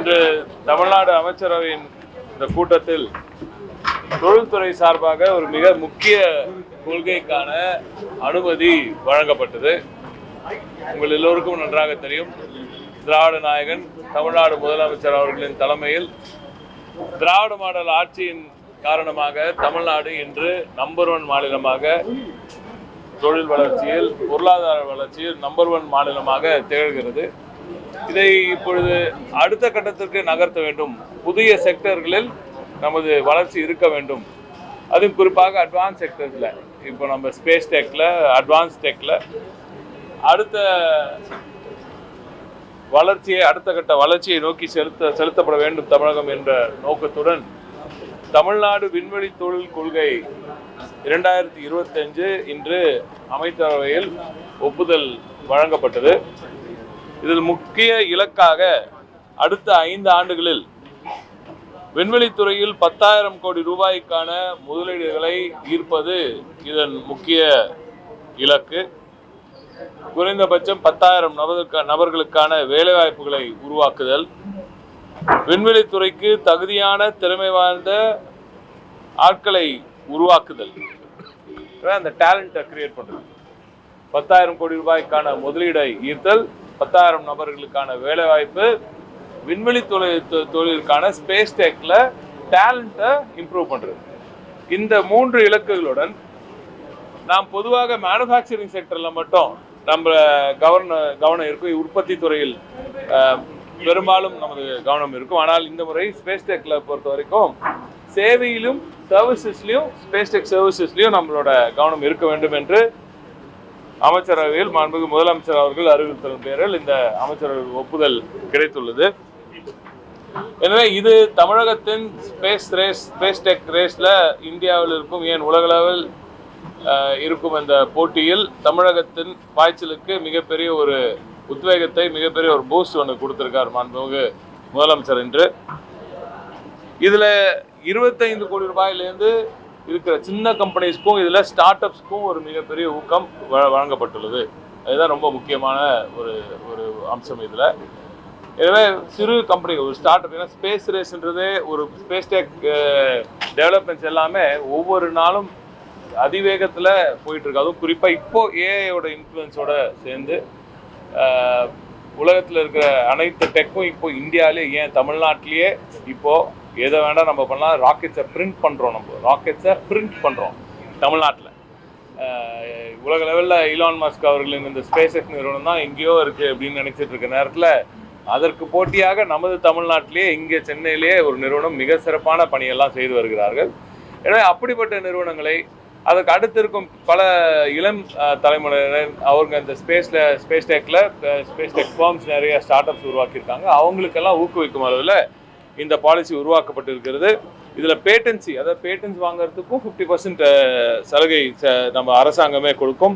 இன்று தமிழ்நாடு அமைச்சரவையின் இந்த கூட்டத்தில் தொழில்துறை சார்பாக ஒரு மிக முக்கிய கொள்கைக்கான அனுமதி வழங்கப்பட்டது. உங்கள் எல்லோருக்கும் நன்றாக தெரியும், திராவிட நாயகன் தமிழ்நாடு முதலமைச்சர் அவர்களின் தலைமையில் திராவிட மாடல் ஆட்சியின் காரணமாக தமிழ்நாடு இன்று நம்பர் 1 மாநிலமாக தொழில் வளர்ச்சியில், பொருளாதார வளர்ச்சியில் நம்பர் 1 மாநிலமாக திகழ்கிறது. இதை இப்பொழுது அடுத்த கட்டத்திற்கு நகர்த்த வேண்டும். புதிய செக்டர்களில் நமது வளர்ச்சி இருக்க வேண்டும். அதுவும் குறிப்பாக அட்வான்ஸ் செக்டர்ஸில், இப்போ நம்ம ஸ்பேஸ் டெக்கில், அட்வான்ஸ் டெக்கில் அடுத்த கட்ட வளர்ச்சியை நோக்கி செலுத்தப்பட வேண்டும் தமிழகம் என்ற நோக்கத்துடன் தமிழ்நாடு விண்வெளி தொழில் கொள்கை 2025 இன்று அமைச்சரவையில் ஒப்புதல் வழங்கப்பட்டது. இதில் முக்கிய இலக்காக அடுத்த 5 ஆண்டுகளில் விண்வெளித்துறையில் 10,000 கோடி ரூபாய்க்கான முதலீடுகளை ஈர்ப்பது இதன் முக்கிய இலக்கு. குறைந்தபட்சம் 10,000 நபர்களுக்கான வேலைவாய்ப்புகளை உருவாக்குதல், விண்வெளித்துறைக்கு தகுதியான திறமை வாய்ந்த ஆட்களை உருவாக்குதல், அந்த டேலண்ட்டை கிரியேட் பண்ணுறது, 10,000 கோடி ரூபாய்க்கான முதலீடை ஈர்த்தல், 10,000 நபர்களுக்கான வேலைவாய்ப்பு, விண்வெளி தொழிலுக்கான ஸ்பேஸ் டெக்கில் டேலண்ட்டை இம்ப்ரூவ் பண்ணுறது. இந்த 3 இலக்குகளுடன் நாம் பொதுவாக மேனுஃபேக்சரிங் செக்டரில் மட்டும் நம்ம கவனம் இருக்கும். உற்பத்தி துறையில் பெரும்பாலும் நமது கவனம் இருக்கும். ஆனால் இந்த முறை ஸ்பேஸ் டெக்கில் பொறுத்த வரைக்கும் சேவையிலும் சர்வீசஸ்லையும், ஸ்பேஸ் டெக் சர்வீசஸ்லையும் நம்மளோட கவனம் இருக்க வேண்டும் என்று அமைச்சரவையில் மாண்புமிகு முதலமைச்சர் அவர்கள் அறிவித்ததன் பேரில் இந்த அமைச்சரவை ஒப்புதல் கிடைத்துள்ளது. எனவே இது தமிழகத்தின் ஸ்பேஸ் டெக் ரேஸ்ல இந்தியாவில் இருக்கும், ஏன் உலகளவில் இருக்கும் இந்த போட்டியில் தமிழகத்தின் பாய்ச்சலுக்கு மிகப்பெரிய ஒரு உத்வேகத்தை, மிகப்பெரிய ஒரு பூஸ்ட் ஒன்று கொடுத்திருக்கார் மாண்புமிகு முதலமைச்சர் என்று. இதுல 25 கோடி ரூபாயிலேருந்து இருக்கிற சின்ன கம்பெனிஸ்க்கும் இதுல ஸ்டார்ட் அப்ஸ்க்கும் ஒரு மிகப்பெரிய ஊக்கம் வழங்கப்பட்டுள்ளது. அதுதான் ரொம்ப முக்கியமான ஒரு அம்சம் இதுல. எனவே சிறு கம்பெனி, ஒரு ஸ்டார்ட் அப், ஏன்னா ஸ்பேஸ் ரேஸ்ன்றதே ஒரு ஸ்பேஸ் டெக் டெவலப்மெண்ட்ஸ் எல்லாமே ஒவ்வொரு நாளும் அதிவேகத்தில் போயிட்டு இருக்கு. அதுவும் குறிப்பாக இப்போ ஏஐயோட இன்ஃப்ளூயன்ஸோட சேர்ந்து உலகத்தில் இருக்கிற அனைத்து டெக்கும் இப்போ இந்தியாவிலே, ஏன் தமிழ்நாட்டிலேயே இப்போ எதை வேண்டாம் நம்ம பண்ணலாம். ராக்கெட்ஸை பிரிண்ட் பண்ணுறோம் தமிழ்நாட்டில். உலக லெவலில் ஈலான் மஸ்க் அவர்களின் இந்த ஸ்பேஸ் எக்ஸ் நிறுவனம் தான் எங்கேயோ இருக்குது அப்படின்னு நினச்சிட்டு இருக்க நேரத்தில் அதற்கு போட்டியாக நமது தமிழ்நாட்டிலேயே, இங்கே சென்னையிலேயே ஒரு நிறுவனம் மிக சிறப்பான பணியெல்லாம் செய்து வருகிறார்கள். எனவே அப்படிப்பட்ட நிறுவனங்களை, அதுக்கு அடுத்து இருக்கும் பல இளம் தலைமுறையினர், அவங்க இந்த ஸ்பேஸ் டெக் ஃபார்ம்ஸ் நிறைய ஸ்டார்ட் அப்ஸ் உருவாக்கியிருக்காங்க. அவங்களுக்கெல்லாம் ஊக்குவிக்கும் அளவில் இந்த பாலிசி உருவாக்கப்பட்டிருக்கிறது. இதில் பேட்டன்சி, அதாவது பேட்டன்ஸ் வாங்குறதுக்கும் 50% சலுகை நம்ம அரசாங்கமே கொடுக்கும்.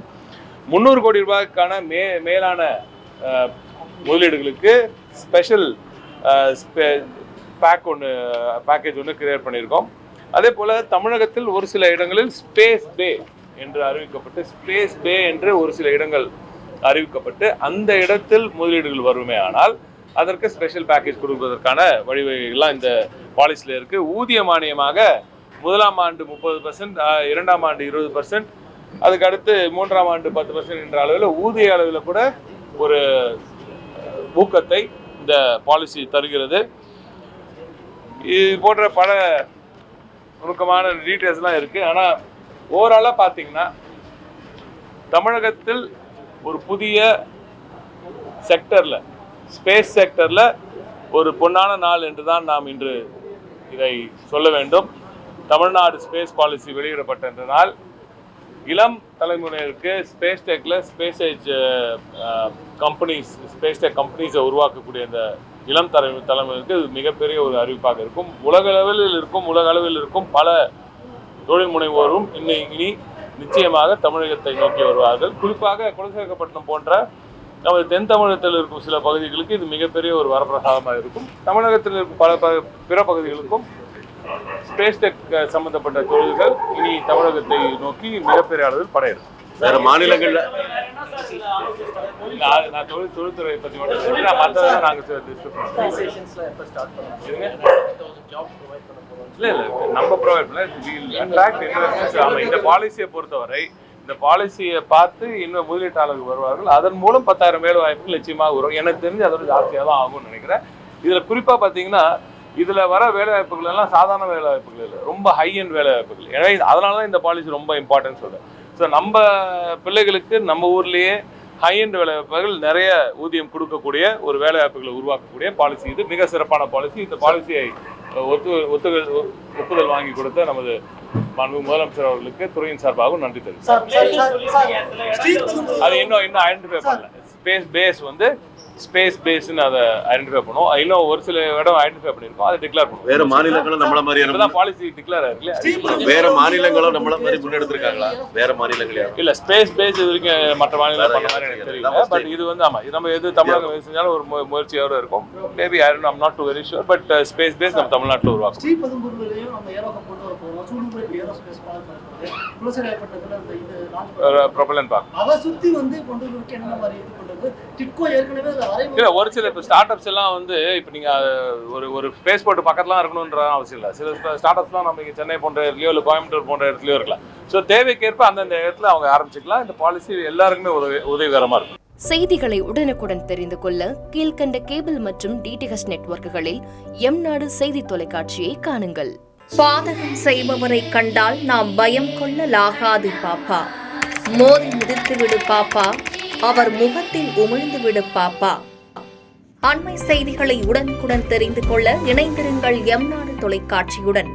300 கோடி ரூபாய்க்கான மேலான முதலீடுகளுக்கு ஸ்பெஷல் பேக்கேஜ் ஒன்று கிரியேட் பண்ணியிருக்கோம். அதே போல் தமிழகத்தில் ஒரு சில இடங்களில் ஸ்பேஸ் பே என்று ஒரு சில இடங்கள் அறிவிக்கப்பட்டு அந்த இடத்தில் முதலீடுகள் வருமே ஆனால் அதற்கு ஸ்பெஷல் பேக்கேஜ் கொடுப்பதற்கான வழிவகைகள்லாம் இந்த பாலிசியில் இருக்குது. ஊதிய மானியமாக முதலாம் ஆண்டு 30%, 2ஆம் ஆண்டு 20%, அதுக்கு அடுத்து 3ஆம் ஆண்டு 10% என்ற அளவில் ஊதிய அளவில் கூட ஒரு ஊக்கத்தை இந்த பாலிசி தருகிறது. இது போன்ற பல நுணுக்கமான டீட்டெயில்ஸ்லாம் இருக்குது. ஆனால் ஓவராலாக பார்த்தீங்கன்னா தமிழகத்தில் ஒரு புதிய செக்டரில், ஸ்பேஸ் செக்டரில் ஒரு பொன்னான நாள் என்று தான் நாம் இன்று இதை சொல்ல வேண்டும். தமிழ்நாடு ஸ்பேஸ் பாலிசி வெளியிடப்பட்ட நாள் இளம் தலைமுறையிற்கு ஸ்பேஸ் டெக்கில் ஸ்பேஸ் கம்பெனிஸை உருவாக்கக்கூடிய இந்த இளம் தலைமுறைக்கு இது மிகப்பெரிய ஒரு அறிவிப்பாக இருக்கும். உலக அளவில் இருக்கும் பல தொழில் முனைவோரும் இனி நிச்சயமாக தமிழகத்தை நோக்கி வருவார்கள். குறிப்பாக குலசேகரப்பட்டினம் போன்ற நமது தென் தமிழகத்தில் இருக்கும் சில பகுதிகளுக்கு இது மிகப்பெரிய ஒரு வரப்பிரசாதமாக இருக்கும். தமிழகத்தில் இருக்கும் பல பிற பகுதிகளுக்கும் ஸ்பேஸ் டெக் சம்பந்தப்பட்ட தொழில்கள் இனி தமிழகத்தை நோக்கி மிகப்பெரிய அளவில் படையிடும். வேற மாநிலங்கள்ல நான் தொழில்துறை பற்றி மட்டும் சொல்றேன், மற்றதெல்லாம் நாங்கள் இல்லை நம்ம ப்ரொவைட் பண்ண இந்த பாலிசியை பொறுத்தவரை இந்த பாலிசியை பார்த்து இன்னும் முதலீட்டாளர்கள் வருவார்கள். அதன் மூலம் 10,000 வேலை வாய்ப்புகள் நிச்சயமாக வரும். எனக்கு தெரிஞ்சு அதோட ஜாஸ்தியாக தான் ஆகும்னு நினைக்கிறேன். இதில் குறிப்பாக பார்த்தீங்கன்னா இதில் வர வேலை வாய்ப்புகள் எல்லாம் சாதாரண வேலை வாய்ப்புகள் இல்லை, ரொம்ப ஹை அண்ட் வேலை வாய்ப்புகள். எனவே அதனால தான் இந்த பாலிசி ரொம்ப இம்பார்ட்டன்ட் சொல்கிறேன். ஸோ நம்ம பிள்ளைகளுக்கு நம்ம ஊர்லேயே ஹை அண்ட் வேலை வாய்ப்புகள் நிறைய ஊதியம் கொடுக்கக்கூடிய ஒரு வேலை வாய்ப்புகளை உருவாக்கக்கூடிய பாலிசி இது. மிக சிறப்பான பாலிசி. இந்த பாலிசியை ஒப்புதல் வாங்கி கொடுத்த நமது மாண்பு முதலமைச்சர் அவர்களுக்கு துறையின் சார்பாகவும் நன்றி தெரிவித்தார். அது இன்னும் ஐடென்டிஃபை பண்ணல. ஸ்பேஸ் பேஸ்ன்னு அதை ஐடென்டிஃபை பண்ணுவோம். இன்னும் ஒரு சில இடம் ஐடென்டிஃபை பண்ணியிருக்கோம், அதை டிக்ளேர் பண்ணுவோம். வேற மாநிலங்களும் நம்மள மாதிரி தான் பாலிசி டிக்ளேர் ஆயிருக்கு. வேற மாநிலங்களும் நம்மள மாதிரி முன்னெடுத்திருக்காங்களா? வேற மாநிலங்கள் இல்ல ஸ்பேஸ் பேஸ் இது வரைக்கும் மற்ற மாநிலம் பண்ண மாதிரி எனக்கு தெரியல. பட் இது வந்து ஆமா நம்ம எது தமிழகம் செஞ்சாலும் ஒரு முயற்சியோட இருக்கும். Maybe I am not too very sure, but space base நம்ம தமிழ்நாட்டில் உருவாக்கும். ப்ரொபலன் பார்க்க இல்ல ஒரு சில இப்போ ஸ்டார்ட் அப்ஸ் எல்லாம் வந்து இப்போ நீங்க ஒரு ஸ்பேஸ் போர்ட் பக்கத்துலாம் இருக்கணும்ன்ற அவசியம் இல்லை. சில ஸ்டார்ட் அப்ஸ்லாம் நம்ம சென்னை போன்ற இடத்துலயோ இல்லை கோயம்புத்தூர் போன்ற இடத்துலயோ இருக்கலாம். ஸோ தேவைக்கேற்ப அந்தந்த இடத்துல அவங்க ஆரம்பிச்சுக்கலாம். இந்த பாலிசி எல்லாருக்குமே உதவிகரமா இருக்கும். செய்திகளை உடனுக்குடன் தெரிந்து கொள்ள கீழ்கண்ட கேபிள் மற்றும் DTH நெட்வொர்க்குகளில் எம்நாடு செய்தி தொலைக்காட்சியை காணுங்கள். பாதகம் செய்பவரை கண்டால் நாம் பயம் கொள்ளலாகாது பாப்பா. மோதி மிதித்து விடு பாப்பா, அவர் முகத்தில் உமிழ்ந்து விடு பாப்பா. அண்மை செய்திகளை உடனுக்குடன் தெரிந்து கொள்ள இணைந்திருங்கள் எம்நாடு தொலைக்காட்சியுடன்.